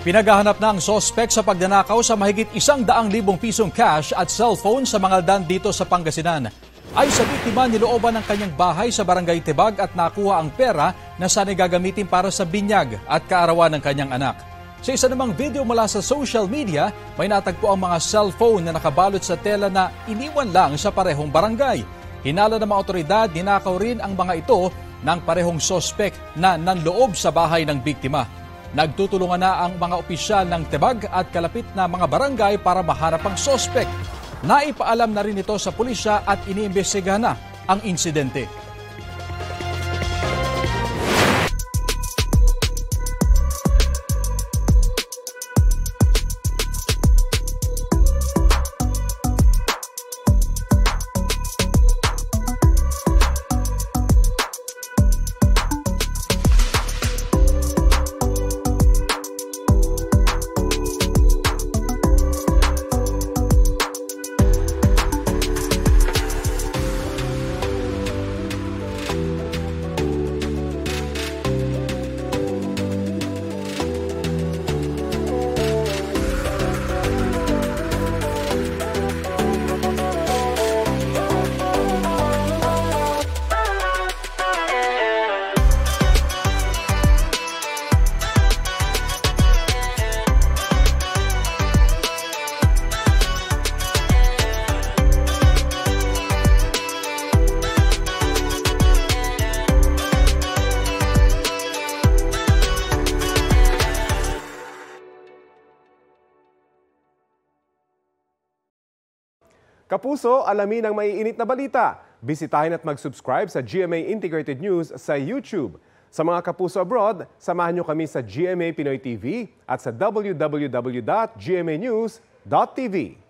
Pinaghahanap na ang sospek sa pagnanakaw sa mahigit 100,000 pisong cash at cellphone sa Mangaldan dito sa Pangasinan. Ay sa biktima, nilooban ng kanyang bahay sa Barangay Tibag at nakuha ang pera na sana'y gagamitin para sa binyag at kaarawan ng kanyang anak. Sa isa namang video mula sa social media, may natagpo ang mga cellphone na nakabalot sa tela na iniwan lang sa parehong barangay. Hinala ng mga otoridad, ninakaw rin ang mga ito ng parehong sospek na nanloob sa bahay ng biktima. Nagtutulungan na ang mga opisyal ng Tibag at kalapit na mga barangay para mahanap ang sospek. Naipaalam na rin ito sa pulisya at iniimbestigahan na ang insidente. Kapuso, alamin ang maiinit na balita. Bisitahin at mag-subscribe sa GMA Integrated News sa YouTube. Sa mga kapuso abroad, samahan niyo kami sa GMA Pinoy TV at sa www.gmanews.tv.